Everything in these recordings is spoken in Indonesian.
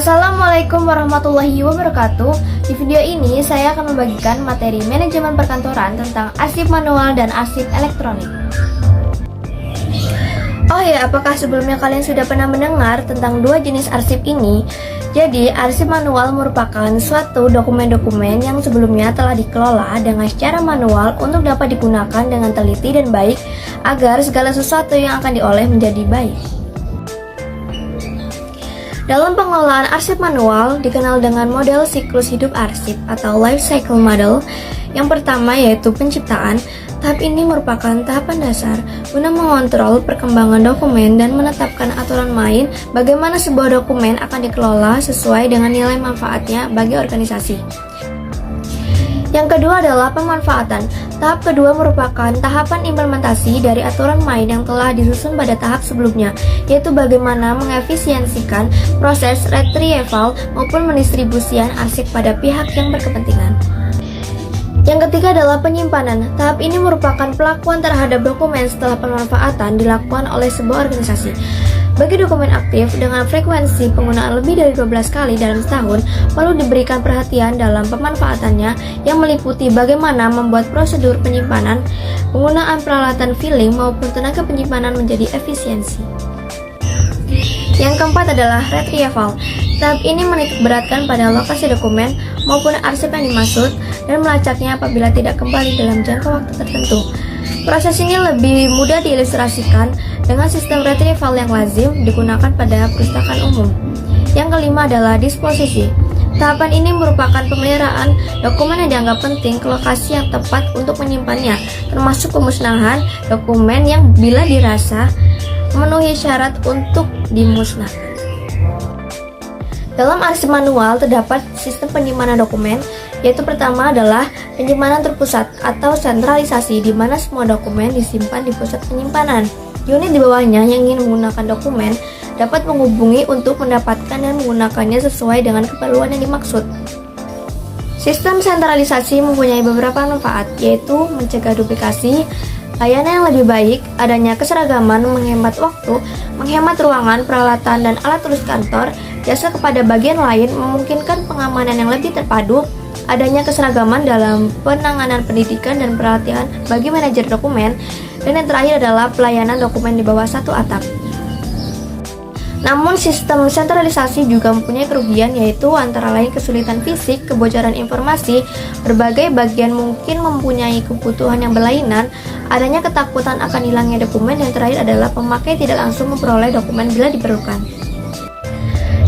Assalamualaikum warahmatullahi wabarakatuh. Di video ini saya akan membagikan materi manajemen perkantoran tentang arsip manual dan arsip elektronik. Oh ya, apakah sebelumnya kalian sudah pernah mendengar tentang dua jenis arsip ini? Jadi, arsip manual merupakan suatu dokumen-dokumen yang sebelumnya telah dikelola dengan secara manual untuk dapat digunakan dengan teliti dan baik agar segala sesuatu yang akan dioleh menjadi baik. Dalam pengelolaan arsip manual dikenal dengan model siklus hidup arsip atau life cycle model. Yang pertama yaitu penciptaan. Tahap ini merupakan tahapan dasar guna mengontrol perkembangan dokumen dan menetapkan aturan main bagaimana sebuah dokumen akan dikelola sesuai dengan nilai manfaatnya bagi organisasi. Yang kedua adalah pemanfaatan. Tahap kedua merupakan tahapan implementasi dari aturan main yang telah disusun pada tahap sebelumnya, yaitu bagaimana mengefisiensikan proses retrieval maupun pendistribusian arsip pada pihak yang berkepentingan. Yang ketiga adalah penyimpanan. Tahap ini merupakan pelakuan terhadap dokumen setelah pemanfaatan dilakukan oleh sebuah organisasi. Bagi dokumen aktif dengan frekuensi penggunaan lebih dari 12 kali dalam setahun, perlu diberikan perhatian dalam pemanfaatannya yang meliputi bagaimana membuat prosedur penyimpanan, penggunaan peralatan filing maupun tenaga penyimpanan menjadi efisiensi. Yang keempat adalah retrieval. Tahap ini menitikberatkan pada lokasi dokumen maupun arsip yang dimaksud dan melacaknya apabila tidak kembali dalam jangka waktu tertentu. Proses ini lebih mudah diilustrasikan dengan sistem retrieval yang lazim digunakan pada perpustakaan umum. Yang kelima adalah disposisi. Tahapan ini merupakan pemeliharaan dokumen yang dianggap penting ke lokasi yang tepat untuk menyimpannya, termasuk pemusnahan dokumen yang bila dirasa memenuhi syarat untuk dimusnahkan. Dalam arsip manual terdapat sistem penyimpanan dokumen, yaitu pertama adalah penyimpanan terpusat atau sentralisasi, di mana semua dokumen disimpan di pusat penyimpanan. Unit di bawahnya yang ingin menggunakan dokumen dapat menghubungi untuk mendapatkan dan menggunakannya sesuai dengan keperluan yang dimaksud. Sistem sentralisasi mempunyai beberapa manfaat, yaitu mencegah duplikasi, layanan yang lebih baik, adanya keseragaman, menghemat waktu, menghemat ruangan, peralatan, dan alat tulis kantor, jasa kepada bagian lain, memungkinkan pengamanan yang lebih terpadu, adanya keseragaman dalam penanganan pendidikan dan pelatihan bagi manajer dokumen, dan yang terakhir adalah pelayanan dokumen di bawah satu atap. Namun sistem sentralisasi juga mempunyai kerugian, yaitu antara lain kesulitan fisik, kebocoran informasi, berbagai bagian mungkin mempunyai kebutuhan yang berlainan, adanya ketakutan akan hilangnya dokumen, dan terakhir adalah pemakai tidak langsung memperoleh dokumen bila diperlukan.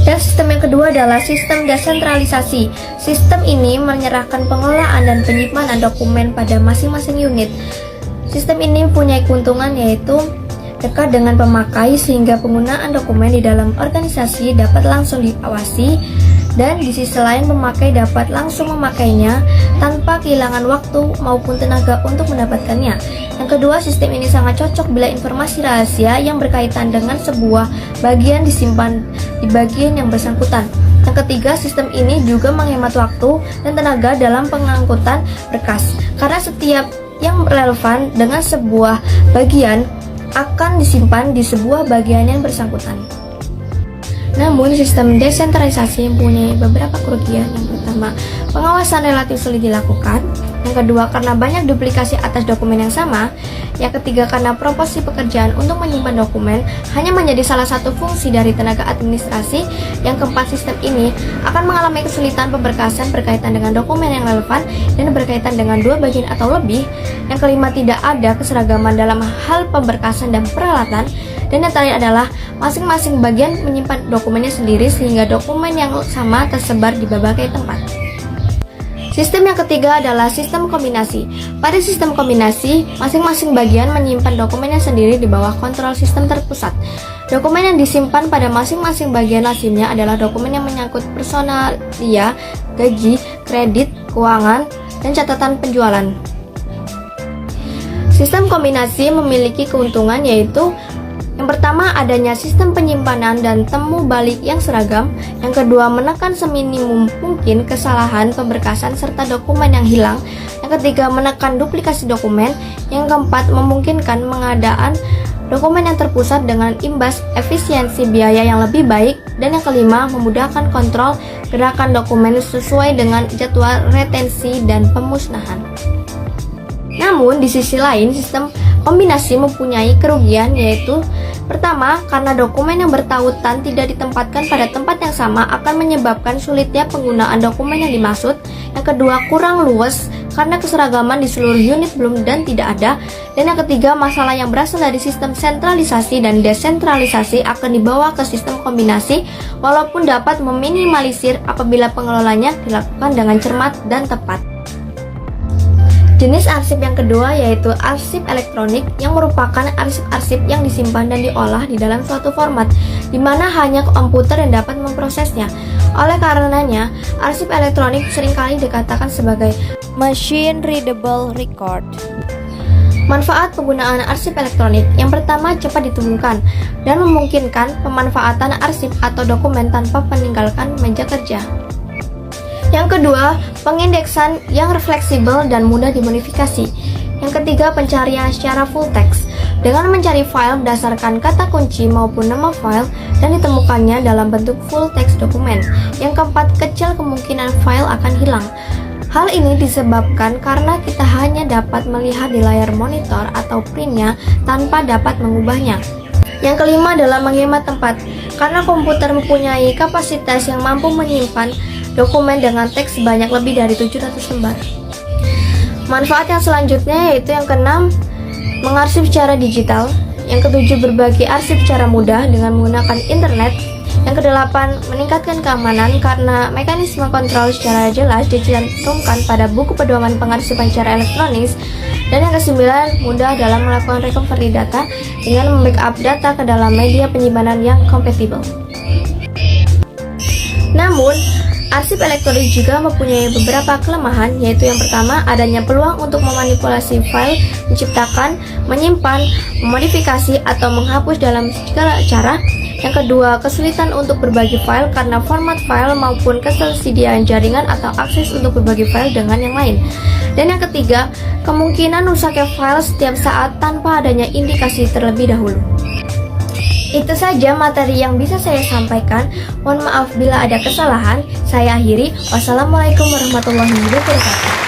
Dan sistem yang kedua adalah sistem desentralisasi. Sistem ini menyerahkan pengelolaan dan penyimpanan dokumen pada masing-masing unit. Sistem ini mempunyai keuntungan, yaitu dekat dengan pemakai sehingga penggunaan dokumen di dalam organisasi dapat langsung diawasi, dan di sisi lain pemakai dapat langsung memakainya tanpa kehilangan waktu maupun tenaga untuk mendapatkannya. Yang kedua, sistem ini sangat cocok bila informasi rahasia yang berkaitan dengan sebuah bagian disimpan di bagian yang bersangkutan. Yang ketiga, sistem ini juga menghemat waktu dan tenaga dalam pengangkutan berkas, karena setiap yang relevan dengan sebuah bagian akan disimpan di sebuah bagian yang bersangkutan. Namun, sistem desentralisasi mempunyai beberapa kerugian. Yang pertama, pengawasan relatif sulit dilakukan. Yang kedua, karena banyak duplikasi atas dokumen yang sama. Yang ketiga, karena proporsi pekerjaan untuk menyimpan dokumen hanya menjadi salah satu fungsi dari tenaga administrasi. Yang keempat, sistem ini akan mengalami kesulitan pemberkasan berkaitan dengan dokumen yang relevan dan berkaitan dengan dua bagian atau lebih. Yang kelima, tidak ada keseragaman dalam hal pemberkasan dan peralatan. Dan yang terakhir adalah masing-masing bagian menyimpan dokumennya sendiri sehingga dokumen yang sama tersebar di berbagai tempat. Sistem yang ketiga adalah sistem kombinasi. Pada sistem kombinasi, masing-masing bagian menyimpan dokumennya sendiri di bawah kontrol sistem terpusat. Dokumen yang disimpan pada masing-masing bagian lazimnya adalah dokumen yang menyangkut personalia, gaji, kredit, keuangan, dan catatan penjualan. Sistem kombinasi memiliki keuntungan, yaitu yang pertama, adanya sistem penyimpanan dan temu balik yang seragam. Yang kedua, menekan seminimum mungkin kesalahan pemberkasan serta dokumen yang hilang. Yang ketiga, menekan duplikasi dokumen. Yang keempat, memungkinkan pengadaan dokumen yang terpusat dengan imbas efisiensi biaya yang lebih baik. Dan yang kelima, memudahkan kontrol gerakan dokumen sesuai dengan jadwal retensi dan pemusnahan. Namun, di sisi lain, sistem kombinasi mempunyai kerugian, yaitu pertama, karena dokumen yang bertautan tidak ditempatkan pada tempat yang sama akan menyebabkan sulitnya penggunaan dokumen yang dimaksud. Yang kedua, kurang luas karena keseragaman di seluruh unit belum dan tidak ada. Dan yang ketiga, masalah yang berasal dari sistem sentralisasi dan desentralisasi akan dibawa ke sistem kombinasi, walaupun dapat meminimalisir apabila pengelolanya dilakukan dengan cermat dan tepat. Jenis arsip yang kedua yaitu arsip elektronik, yang merupakan arsip-arsip yang disimpan dan diolah di dalam suatu format, di mana hanya komputer yang dapat memprosesnya. Oleh karenanya, arsip elektronik seringkali dikatakan sebagai machine readable record. Manfaat penggunaan arsip elektronik: yang pertama, cepat ditemukan dan memungkinkan pemanfaatan arsip atau dokumen tanpa meninggalkan meja kerja. Yang kedua, pengindeksan yang fleksibel dan mudah dimodifikasi. Yang ketiga, pencarian secara full text dengan mencari file berdasarkan kata kunci maupun nama file dan ditemukannya dalam bentuk full text dokumen. Yang keempat, kecil kemungkinan file akan hilang. Hal ini disebabkan karena kita hanya dapat melihat di layar monitor atau printnya tanpa dapat mengubahnya. Yang kelima adalah menghemat tempat, karena komputer mempunyai kapasitas yang mampu menyimpan dokumen dengan teks sebanyak lebih dari 700 lembar. Manfaat yang selanjutnya yaitu yang keenam, mengarsip secara digital. Yang ketujuh, berbagi arsip secara mudah dengan menggunakan internet. Yang kedelapan, meningkatkan keamanan karena mekanisme kontrol secara jelas dicantumkan pada buku pedoman pengarsipan secara elektronik. Dan yang kesembilan, mudah dalam melakukan recovery data dengan membackup data ke dalam media penyimpanan yang kompatibel. Namun, arsip elektronik juga mempunyai beberapa kelemahan, yaitu yang pertama, adanya peluang untuk memanipulasi file, menciptakan, menyimpan, memodifikasi, atau menghapus dalam segala cara. Yang kedua, kesulitan untuk berbagi file karena format file maupun ketersediaan jaringan atau akses untuk berbagi file dengan yang lain. Dan yang ketiga, kemungkinan rusaknya file setiap saat tanpa adanya indikasi terlebih dahulu. Itu saja materi yang bisa saya sampaikan. Mohon maaf bila ada kesalahan. Saya akhiri. Wassalamualaikum warahmatullahi wabarakatuh.